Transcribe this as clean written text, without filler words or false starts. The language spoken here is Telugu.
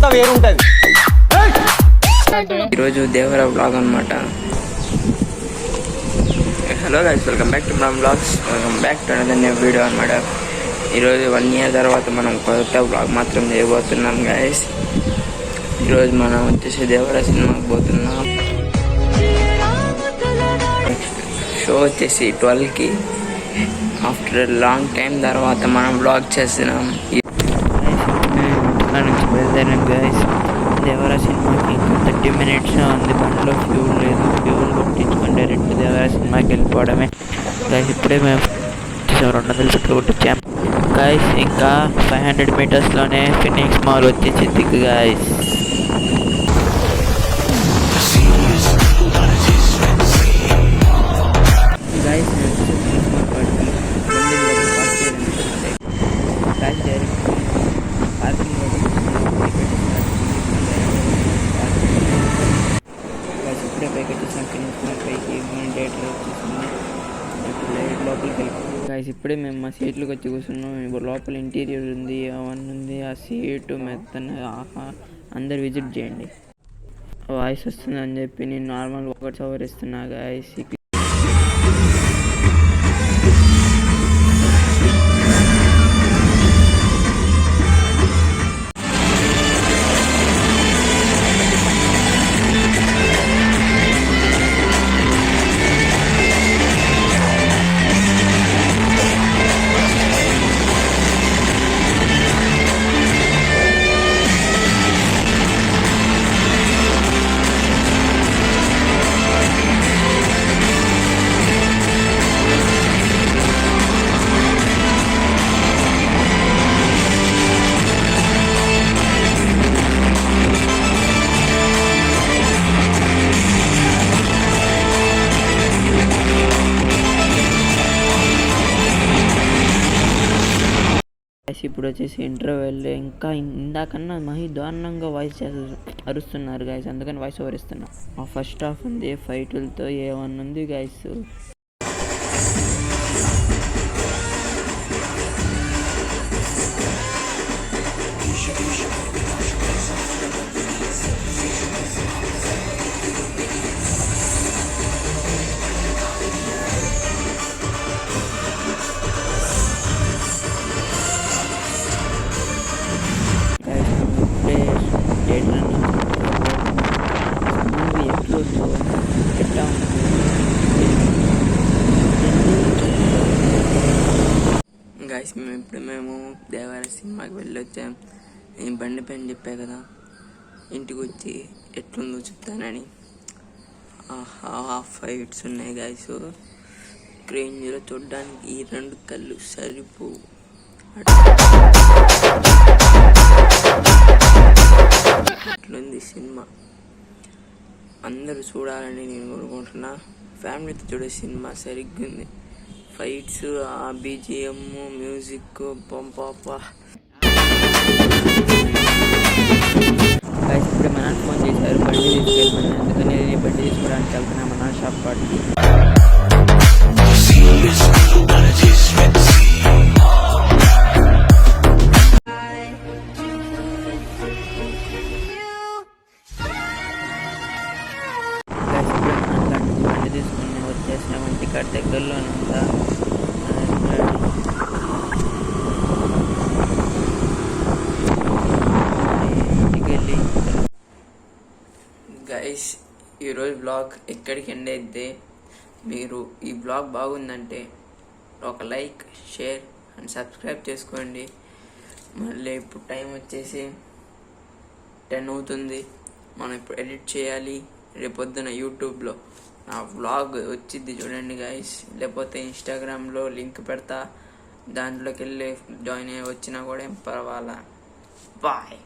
సత్తా వేరుంటది. ఈరోజు దేవరా బ్లాగ్ అనమాట. Hello guys, welcome back to మన blogs. Welcome back to another new video అనమాట. ఈరోజు 1 year తర్వాత మనం కొత్త బ్లాగ్ మాత్రం చేయబోతున్నాం గైస్. ఈరోజు మనం వచ్చేసి దేవరా సినిమాకి పోతున్నాం. షో వచ్చేసి 12కి. ఆఫ్టర్ లాంగ్ టైం తర్వాత మనం బ్లాగ్ చేస్తున్నాం. నుంచి బయలుదేరాం గైస్. దేవరా సినిమాకి ఇంకా 30 minutes ఉంది. బండిలో ఫ్యూల్ లేదు. ఫ్యూల్ కొట్టించుకొని డైరెక్ట్ దేవరా సినిమాకి వెళ్ళిపోవడమే గైస్. ఇప్పుడే మేము 200 పెట్రోల్ కొట్టించాం గైస్. ఇంకా 500 meters ఫినిక్స్ మాల్ వచ్చేసింది గైస్. గైస్ ఇప్పుడే పైకి వచ్చేసాం. ఫినిక్స్ మాల్ పైకి డేట్ వచ్చేసింది. లోపలికి వెళ్ళి గైస్ ఇప్పుడే మేము మా సీట్లకు వచ్చి కూర్చున్నాం. ఇప్పుడు లోపల ఇంటీరియర్ ఉంది, అవన్నీ ఉంది. ఆ సీటు మెత్తన అందరు విజిట్ చేయండి. వాయిస్ వస్తుందని చెప్పి నేను నార్మల్ ఒకటి సవరిస్తున్నా గైస్. ఇప్పుడు వచ్చేసి ఇంటర్వెల్. ఇంకా ఇందాకన్నా మహి దారుణంగా వాయిస్ అరుస్తున్నారు గైస్. అందుకని వాయిస్ ఓవర్ ఇస్తున్నా. ఫస్ట్ హాఫ్ ఉంది ఫైట్లతో, ఏమన్నా ఉంది గైస్. గైస్ మేము దేవరా సినిమాకి వెళ్ళొచ్చాం. నేను బండి పైన చెప్పా కదా ఇంటికి వచ్చి ఎట్లుందో చెప్తానని. ఫైట్స్ ఉన్నాయి గైస్. క్రేంజ్లో చూడడానికి ఈ 2 కళ్ళు సరిపోవు. అట్లుంది సినిమా. అందరూ చూడాలని నేను కోరుకుంటున్నా. ఫ్యామిలీతో చూడే సినిమా సరిగ్గా ఉంది. ఫైట్స్, ఆ బీజిఎం, మ్యూజిక్ పంపాపా. ఇప్పుడే మా నాన్న ఫోన్ చేశారు, బండి తీసుకెళ్ళమని. అందుకని నేను బండి తీసుకోవడానికి వెళ్తున్నా మా నాన్న షాప్ కాడికి. బండి తీసుకుని వచ్చేసినాం. ఇంటికాడ దగ్గరలోనే ఉందా. గైస్ ఈరోజు బ్లాగ్ ఎక్కడికి ఎండ్ అయితే, మీరు ఈ బ్లాగ్ బాగుందంటే ఒక లైక్, షేర్ అండ్ సబ్స్క్రైబ్ చేసుకోండి. మళ్ళీ ఇప్పుడు టైం వచ్చేసి 10 అవుతుంది. మనం ఇప్పుడు ఎడిట్ చేయాలి. రేపొద్దున యూట్యూబ్లో నా వ్లాగ్ వచ్చింది చూడండి గైస్. లేకపోతే ఇన్స్టాగ్రామ్లో లింక్ పెడతా, దాంట్లోకి వెళ్ళి జాయిన్ అయ్యి వచ్చినా కూడా ఏం పర్వాలా. బాయ్.